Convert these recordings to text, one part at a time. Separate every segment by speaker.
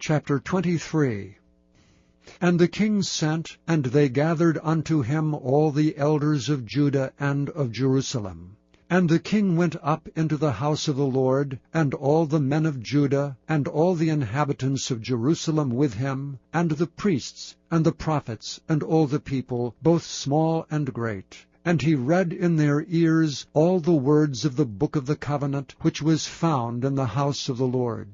Speaker 1: Chapter 23. And the king sent, and they gathered unto him all the elders of Judah and of Jerusalem. And the king went up into the house of the Lord, and all the men of Judah, and all the inhabitants of Jerusalem with him, and the priests, and the prophets, and all the people, both small and great. And he read in their ears all the words of the book of the covenant, which was found in the house of the Lord.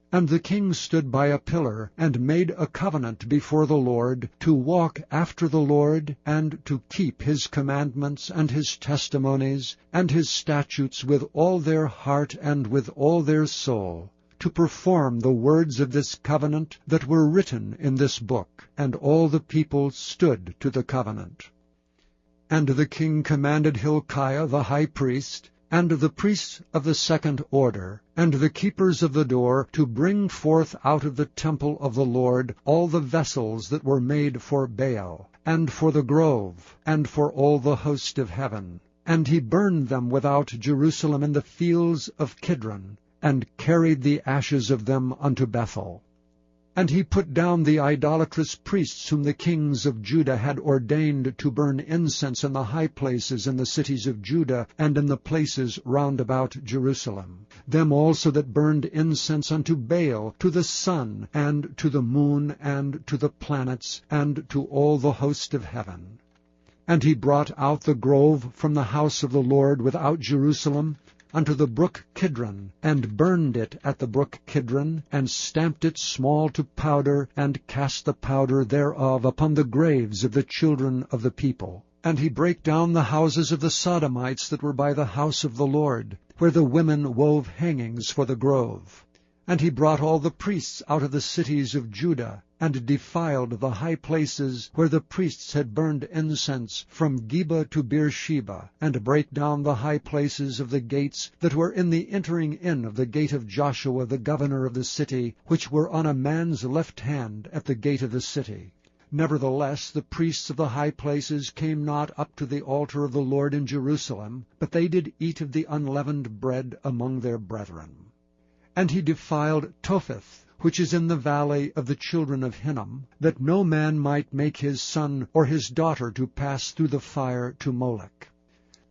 Speaker 1: And the king stood by a pillar, and made a covenant before the Lord, to walk after the Lord, and to keep his commandments, and his testimonies, and his statutes with all their heart and with all their soul, to perform the words of this covenant that were written in this book. And all the people stood to the covenant. And the king commanded Hilkiah the high priest, and the priests of the second order, and the keepers of the door, to bring forth out of the temple of the Lord all the vessels that were made for Baal, and for the grove, and for all the host of heaven. And he burned them without Jerusalem in the fields of Kidron, and carried the ashes of them unto Bethel. And he put down the idolatrous priests whom the kings of Judah had ordained to burn incense in the high places in the cities of Judah, and in the places round about Jerusalem. Them also that burned incense unto Baal, to the sun, and to the moon, and to the planets, and to all the host of heaven. And he brought out the grove from the house of the Lord without Jerusalem, unto the brook Kidron, and burned it at the brook Kidron, and stamped it small to powder, and cast the powder thereof upon the graves of the children of the people. And he brake down the houses of the Sodomites that were by the house of the Lord, where the women wove hangings for the grove. And he brought all the priests out of the cities of Judah, and defiled the high places where the priests had burned incense, from Geba to Beersheba, and brake down the high places of the gates that were in the entering in of the gate of Joshua the governor of the city, which were on a man's left hand at the gate of the city. Nevertheless the priests of the high places came not up to the altar of the Lord in Jerusalem, but they did eat of the unleavened bread among their brethren. And he defiled Topheth, which is in the valley of the children of Hinnom, that no man might make his son or his daughter to pass through the fire to Molech.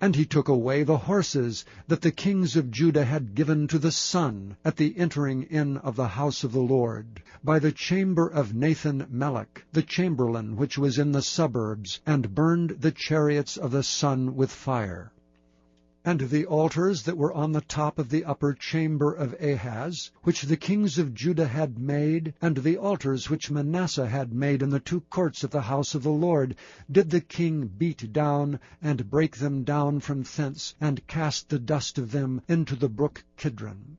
Speaker 1: And he took away the horses that the kings of Judah had given to the sun at the entering in of the house of the Lord, by the chamber of Nathan-Melech, the chamberlain which was in the suburbs, and burned the chariots of the sun with fire. And the altars that were on the top of the upper chamber of Ahaz, which the kings of Judah had made, and the altars which Manasseh had made in the two courts of the house of the Lord, did the king beat down, and break them down from thence, and cast the dust of them into the brook Kidron.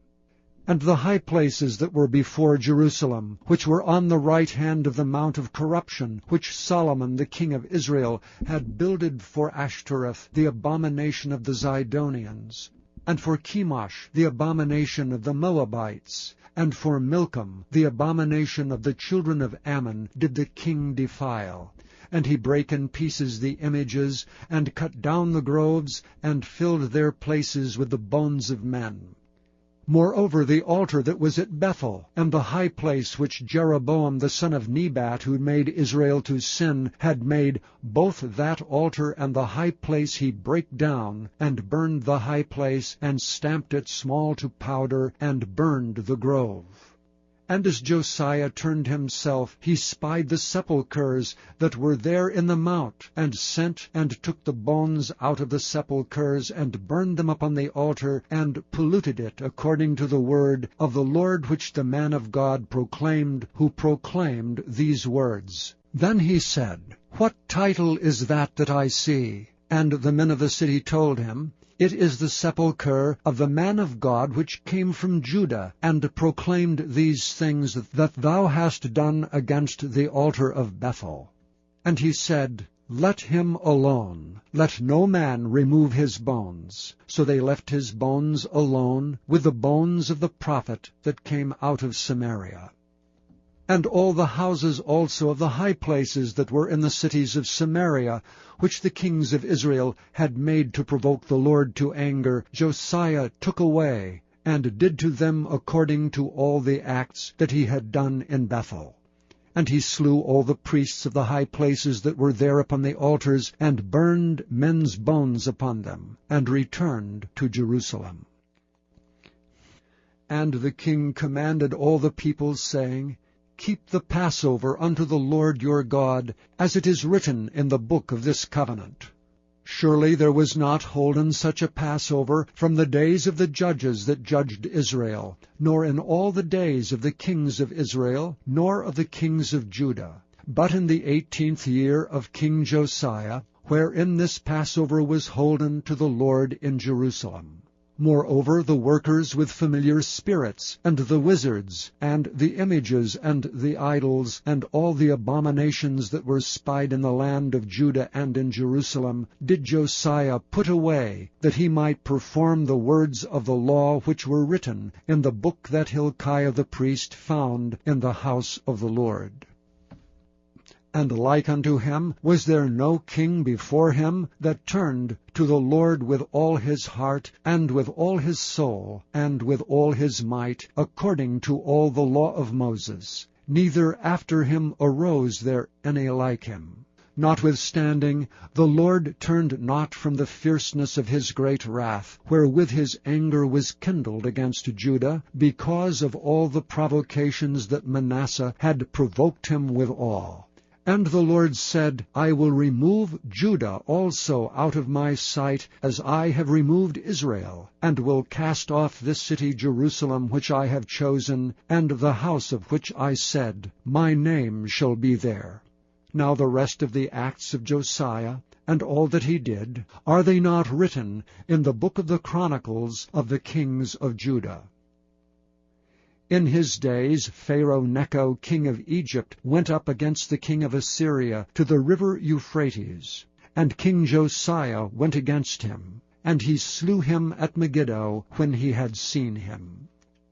Speaker 1: And the high places that were before Jerusalem, which were on the right hand of the mount of corruption, which Solomon the king of Israel had builded for Ashtoreth, the abomination of the Zidonians, and for Chemosh, the abomination of the Moabites, and for Milcom, the abomination of the children of Ammon, did the king defile. And he brake in pieces the images, and cut down the groves, and filled their places with the bones of men. Moreover, the altar that was at Bethel, and the high place which Jeroboam the son of Nebat, who made Israel to sin, had made, both that altar and the high place he brake down, and burned the high place, and stamped it small to powder, and burned the grove. And as Josiah turned himself, he spied the sepulchres that were there in the mount, and sent and took the bones out of the sepulchres, and burned them upon the altar, and polluted it according to the word of the Lord which the man of God proclaimed, who proclaimed these words. Then he said, What title is that I see? And the men of the city told him, It is the sepulchre of the man of God which came from Judah, and proclaimed these things that thou hast done against the altar of Bethel. And he said, Let him alone, let no man remove his bones. So they left his bones alone, with the bones of the prophet that came out of Samaria. And all the houses also of the high places that were in the cities of Samaria, which the kings of Israel had made to provoke the Lord to anger, Josiah took away, and did to them according to all the acts that he had done in Bethel. And he slew all the priests of the high places that were there upon the altars, and burned men's bones upon them, and returned to Jerusalem. And the king commanded all the people, saying, Keep the Passover unto the Lord your God, as it is written in the book of this covenant. Surely there was not holden such a Passover from the days of the judges that judged Israel, nor in all the days of the kings of Israel, nor of the kings of Judah, but in the 18th year of King Josiah, wherein this Passover was holden to the Lord in Jerusalem. Moreover, the workers with familiar spirits, and the wizards, and the images, and the idols, and all the abominations that were spied in the land of Judah and in Jerusalem, did Josiah put away, that he might perform the words of the law which were written in the book that Hilkiah the priest found in the house of the Lord. And like unto him was there no king before him that turned to the Lord with all his heart, and with all his soul, and with all his might, according to all the law of Moses. Neither after him arose there any like him. Notwithstanding, the Lord turned not from the fierceness of his great wrath, wherewith his anger was kindled against Judah, because of all the provocations that Manasseh had provoked him withal. And the Lord said, I will remove Judah also out of my sight, as I have removed Israel, and will cast off this city Jerusalem which I have chosen, and the house of which I said, My name shall be there. Now the rest of the acts of Josiah, and all that he did, are they not written in the book of the Chronicles of the kings of Judah? In his days Pharaoh Necho king of Egypt went up against the king of Assyria to the river Euphrates. And King Josiah went against him, and he slew him at Megiddo when he had seen him.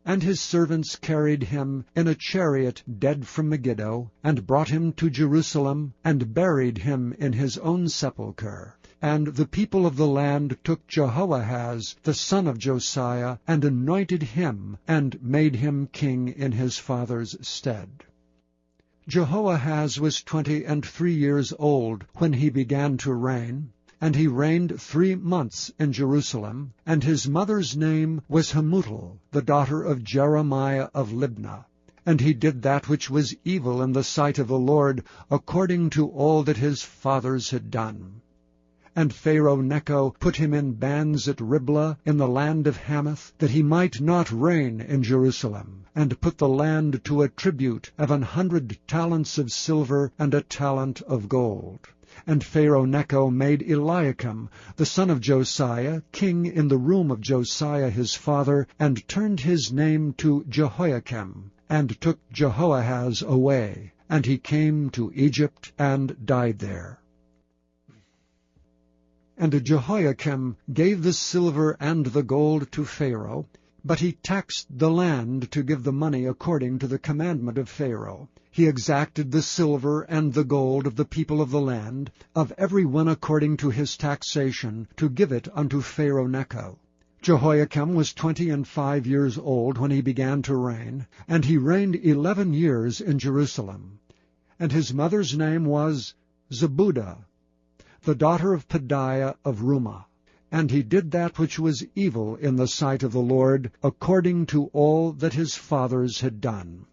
Speaker 1: And his servants carried him in a chariot dead from Megiddo, and brought him to Jerusalem, and buried him in his own sepulchre. And the people of the land took Jehoahaz the son of Josiah, and anointed him, and made him king in his father's stead. Jehoahaz was 23 years old when he began to reign, and he reigned 3 months in Jerusalem, and his mother's name was Hamutal, the daughter of Jeremiah of Libnah. And he did that which was evil in the sight of the Lord, according to all that his fathers had done. And Pharaoh Necho put him in bands at Riblah in the land of Hamath, that he might not reign in Jerusalem, and put the land to a tribute of 100 talents of silver and a talent of gold. And Pharaoh Necho made Eliakim, the son of Josiah, king in the room of Josiah his father, and turned his name to Jehoiakim, and took Jehoahaz away. And he came to Egypt, and died there. And Jehoiakim gave the silver and the gold to Pharaoh, but he taxed the land to give the money according to the commandment of Pharaoh. He exacted the silver and the gold of the people of the land, of every one according to his taxation, to give it unto Pharaoh Necho. Jehoiakim was 25 years old when he began to reign, and he reigned 11 years in Jerusalem. And his mother's name was Zebudah, the daughter of Pedaiah of Rumah. And he did that which was evil in the sight of the Lord, according to all that his fathers had done.